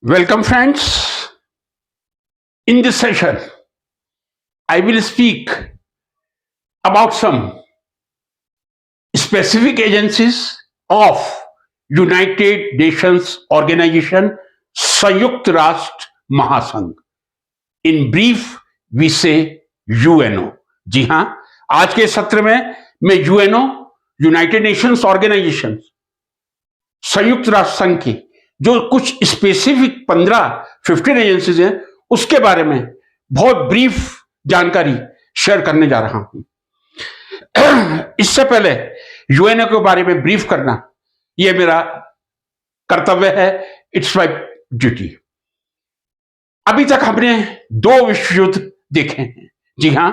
Welcome, friends. In this session, I will speak about some specific agencies of United Nations Organization, संयुक्त राष्ट्र महासंघ. In brief we से UNO. जी हां, आज के सत्र में मैं यूएनओ, यूनाइटेड नेशंस ऑर्गेनाइजेशन, संयुक्त राष्ट्र संघ की जो कुछ स्पेसिफिक 15 एजेंसीज हैं उसके बारे में बहुत ब्रीफ जानकारी शेयर करने जा रहा हूं. इससे पहले यूएनओ के बारे में ब्रीफ करना यह मेरा कर्तव्य है. It's my duty. अभी तक हमने 2 विश्व युद्ध देखे हैं. जी हां,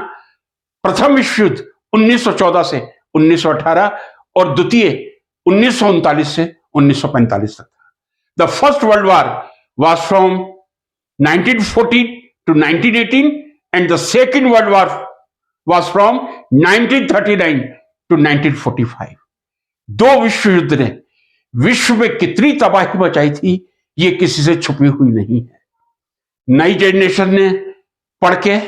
प्रथम विश्व युद्ध 1914 से 1918 और द्वितीय 1939 से 1945 तक. The First World War was from 1914 to 1918 and the Second World War was from 1939 to 1945. 2 विश्व युद्ध ने विश्व में कितनी तबाही मचाई थी ये किसी से छुपी हुई नहीं है. नई जनरेशन ने पढ़ के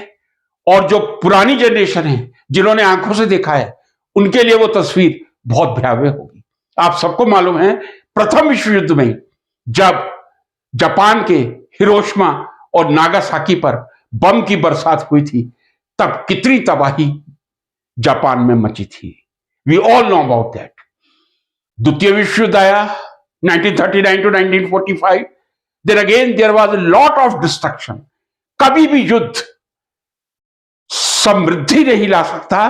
और जो पुरानी जनरेशन है जिन्होंने आंखों से देखा है उनके लिए वो तस्वीर बहुत भयावह होगी. आप सबको मालूम है प्रथम विश्व युद्ध में जब जापान के हिरोशिमा और नागासाकी पर बम की बरसात हुई थी तब कितनी तबाही जापान में मची थी. We all know about that. द्वितीय विश्व युद्ध आया 1939 to 1945. Then again there was a lot of destruction. कभी भी युद्ध समृद्धि नहीं ला सकता.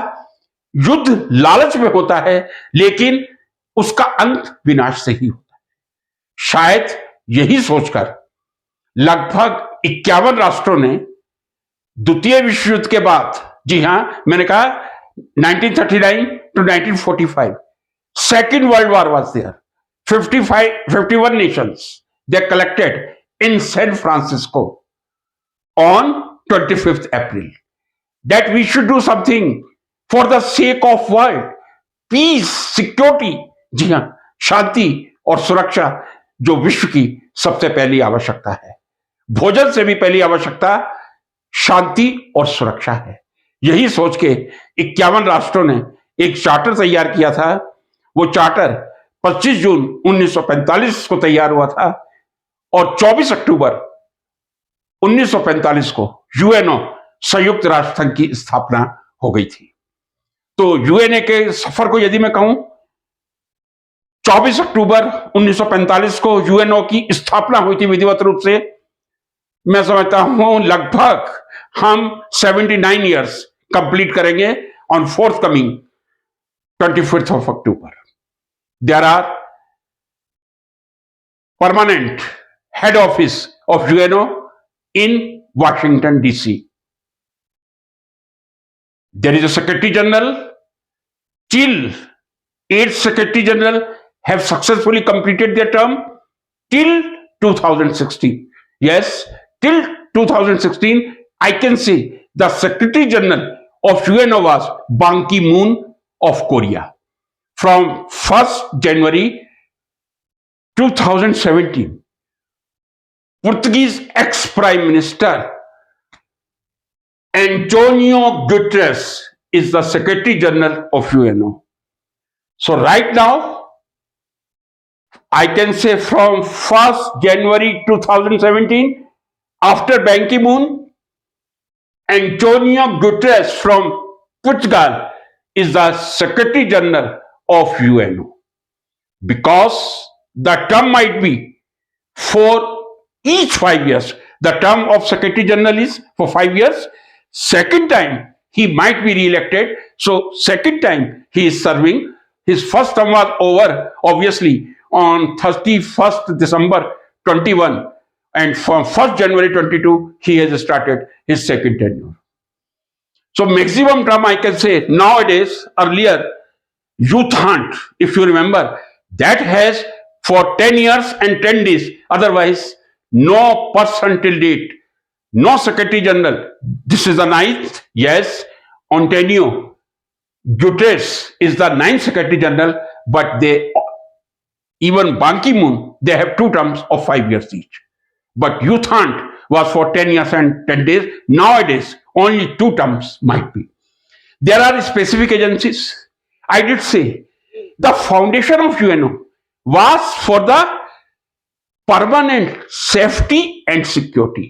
युद्ध लालच में होता है लेकिन उसका अंत विनाश से ही होता है. शायद यही सोचकर लगभग 51 राष्ट्रों ने द्वितीय विश्व युद्ध के बाद, जी हां मैंने कहा 1939 to 1945, second world war was there. 51 nations they collected in San Francisco on 25th April that we should do something for the sake of world peace, security. जी हां, शांति और सुरक्षा जो विश्व की सबसे पहली आवश्यकता है. भोजन से भी पहली आवश्यकता शांति और सुरक्षा है. यही सोच के 51 राष्ट्रों ने एक चार्टर तैयार किया था. वो चार्टर 25 जून 1945 को तैयार हुआ था और 24 अक्टूबर 1945 को यूएनओ संयुक्त राष्ट्र संघ की स्थापना हो गई थी. तो यूएनए के सफर को यदि मैं कहूं, 24 अक्टूबर 1945 को यूएनओ की स्थापना हुई थी विधिवत रूप से. मैं समझता हूं लगभग हम 79 ईयर्स कंप्लीट करेंगे on fourth coming 25th of October. There are permanent head office of UNO in Washington DC. There is a Secretary General. Till 8 Secretary General have successfully completed their term till 2016. Yes, till 2016, I can say the Secretary General of UNO was Ban Ki-moon of Korea. From 1st January 2017, Portuguese ex-Prime Minister Antonio Guterres is the Secretary General of UNO. So right now, I can say from 1st January 2017, after Ban Ki-moon, Antonio Guterres from Portugal is the Secretary General of UNO. Because the term might be for each 5 years. The term of Secretary General is for 5 years. Second time, he might be re-elected. So second time he is serving. His first term was over, obviously, on 31st December 21. And from 1st January 22, he has started his second tenure. So maximum term I can say nowadays, earlier, Youth Hunt, if you remember, that has for 10 years and 10 days. Otherwise, no person till date, no Secretary General. This is the 9th. Yes, Antonio Guterres is the 9th Secretary General, but even Ban Ki-moon, they have 2 terms of 5 years each. but youth hunt was for 10 years and 10 days. Nowadays, only 2 terms might be. There are specific agencies. I did say the foundation of UNO was for the permanent safety and security.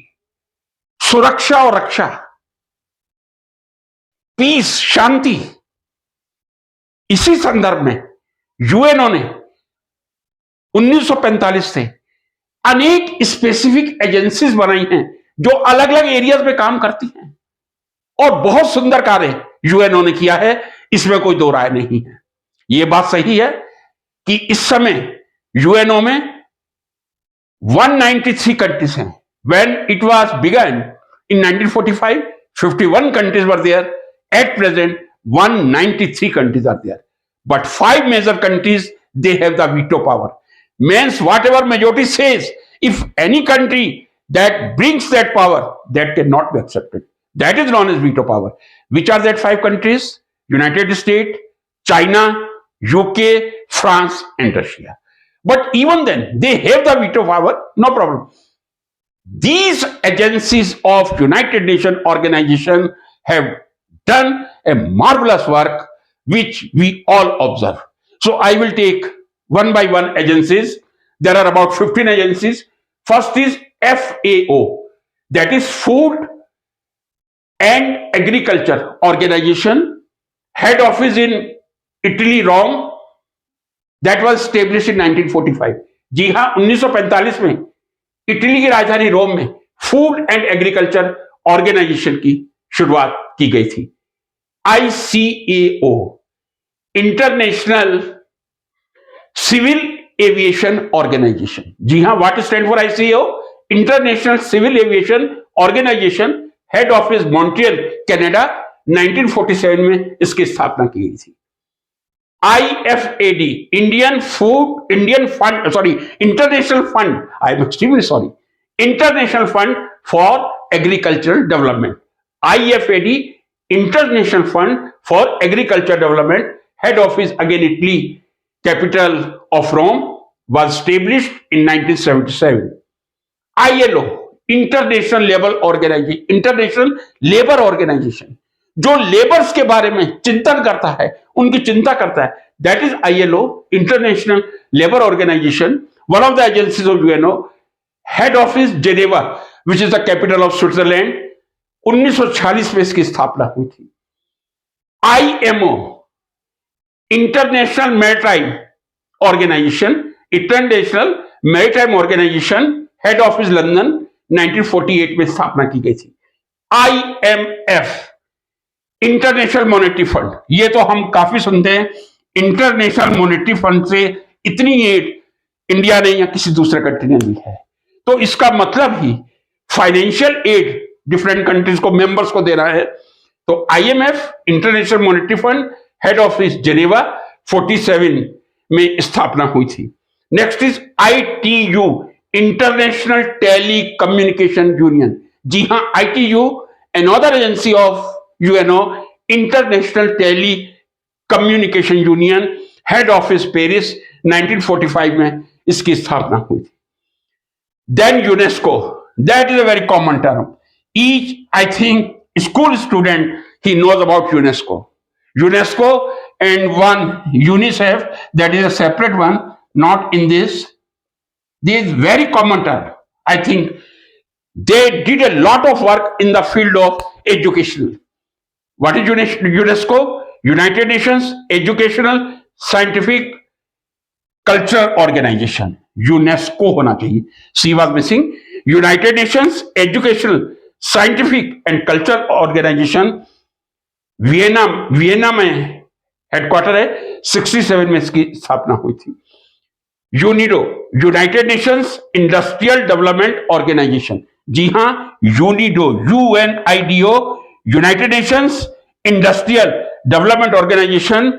सुरक्षा और रक्षा, piece, शांति, इसी संदर्भ में UNO ने 1945 से अनेक specific agencies बनाई हैं जो अलग अलग एरियाज में काम करती हैं और बहुत सुंदर कार्य यूएनओ ने किया है, इसमें कोई दो राय नहीं है। यह बात सही है कि इस समय यूएनओ में 193 कंट्रीज हैं। When it was begun in 1945, 51 countries were there. At present, 193 countries are there. But 5 major countries, they have the veto power. Means whatever majority says, if any country that brings that power, that cannot be accepted. That is known as veto power. Which are that 5 countries? United States, China, UK, France, and Russia. But even then, they have the veto power, no problem. These agencies of United Nations organization have done a marvelous work which we all observe. So I will take one by one agencies. There are about 15 agencies. First is FAO, that is Food and Agriculture Organization. Head office in Italy, Rome. That was established in 1945. जी हाँ, 1945 में Italy की राजधानी रोम में food and agriculture organisation की शुरुआत की गई थी। ICAO, International Civil Aviation Organization. जी हां, what stand for ICAO? International Civil Aviation Organization. Head office Montreal, Canada. 1947 में इसकी स्थापना की गई थी। IFAD, International Fund, I am extremely sorry, International Fund for Agricultural Development. IFAD, International Fund for Agricultural Development, head office again Italy, capital of Rome, was established in 1977. ILO, International Labour Organization, जो labours के बारे में चिंतन करता है, उनकी चिंता करता है, that is ILO, international labour organisation, one of the agencies of UNO. Head office Geneva, which is the capital of Switzerland. 1946 में इसकी स्थापना हुई थी। IMO, international maritime organisation, international maritime organisation, head office London. 1948 में स्थापना की गई थी। IMF, इंटरनेशनल मॉनेटरी फंड, ये तो हम काफी सुनते हैं। इंटरनेशनल मॉनेटरी फंड से इतनी एड इंडिया ने या किसी दूसरे कंट्री ने ली है, तो इसका मतलब ही फाइनेंशियल एड डिफरेंट कंट्रीज को, मेंबर्स को देना है। तो IMF, International Monetary Fund, head office Geneva, 47 में स्थापना हुई थी। Next is ITU, International telecommunication union. जी हां, ITU, another agency of UNO, International telecommunication union, head office Paris. 1945 में इसकी स्थापना हुई थी। Then UNESCO, that is a very common term. Each, I think, school student ही knows about UNESCO. UNESCO and one UNICEF, that is a separate one, not in this. This is very common term. I think they did a lot of work in the field of educational. What is UNESCO? United Nations Educational Scientific Culture Organization. UNESCO होना चाहिए, C was missing. United Nations Educational Scientific and Culture Organization, Vienna में headquarter है। 67 में इसकी स्थापना हुई थी। UNIDO, United Nations Industrial Development Organization. जी हां, UNIDO, UNIDO, United Nations Industrial Development Organization,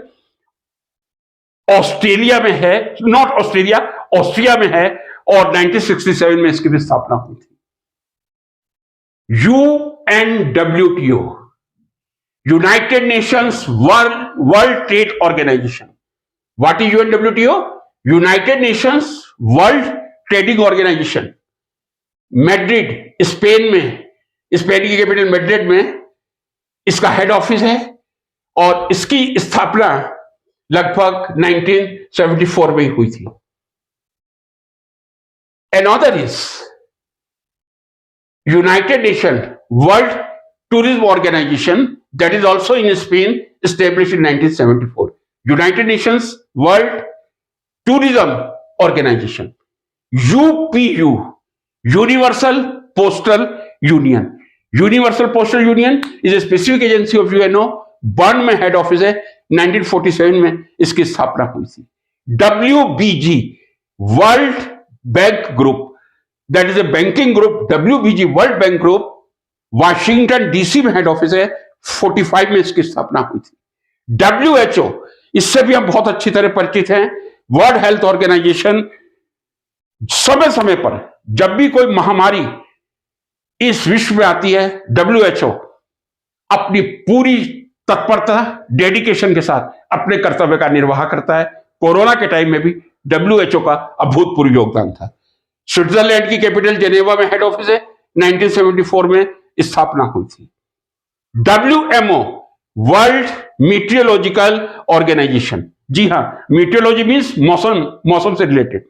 Australia में है, नॉट ऑस्ट्रेलिया, ऑस्ट्रिया में है, और 1967 में इसकी भी स्थापना हुई थी। UNWTO, United Nations world trade organisation. What is UNWTO? United Nations world trading organisation. Madrid Spain में, स्पेन की कैपिटल मैड्रिड में इसका हेड ऑफिस है और इसकी स्थापना लगभग 1974 में हुई थी। Another is United Nations World Tourism Organization, that is also in Spain, established in 1974. United Nations World Tourism Organization, UPU, Universal Postal Union. Universal Postal Union is a specific agency of UNO. Burn में head office है, 1947 में इसकी स्थापना हुई थी। WBG, world bank group, that is a banking group, WBG world bank group, Washington DC में head office है, 45 में इसकी स्थापना हुई थी। WHO, इससे भी हम बहुत अच्छी तरह परिचित हैं, वर्ल्ड हेल्थ ऑर्गेनाइजेशन, समय समय पर जब भी कोई महामारी इस विश्व में आती है, WHO अपनी पूरी तत्परता, डेडिकेशन के साथ अपने कर्तव्य का निर्वाह करता है। कोरोना के टाइम में भी WHO का अभूतपूर्व योगदान था। स्विट्जरलैंड की कैपिटल जेनेवा में हेड ऑफिस है, 1974 में स्थापना हुई थी। WMO, वर्ल्ड मीटियोलॉजिकल ऑर्गेनाइजेशन, जी हां, मीटियोलॉजी मीन्स मौसम से related.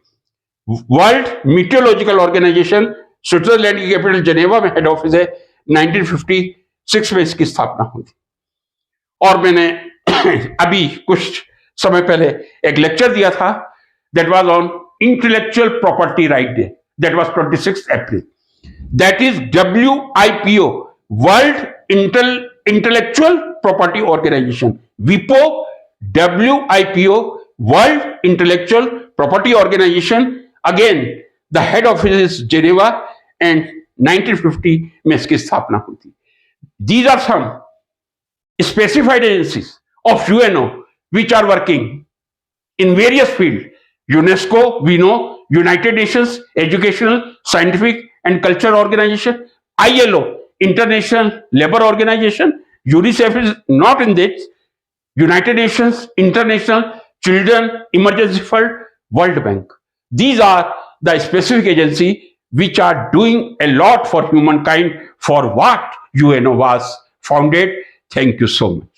World meteorological organisation, Switzerland की कैपिटल जेनेवा में हेड ऑफिस है, 1956 में इसकी स्थापना हुई थी। और मैंने अभी कुछ समय पहले एक लेक्चर दिया था, that was on intellectual property right day, that was 26 April. That is WIPO, world intellectual property organisation, WIPO, WIPO, world intellectual property organisation. Again the head office is Geneva and 1950 में इसकी स्थापना हुई थी। These are some specified agencies of UNO which are working in various fields. UNESCO, we know, United Nations Educational, Scientific and Cultural Organization, ILO, International Labour Organization, UNICEF is not in this, United Nations, International Children Emergency Fund, World Bank. These are the specific agencies which are doing a lot for humankind, for what UNO was founded. Thank you so much.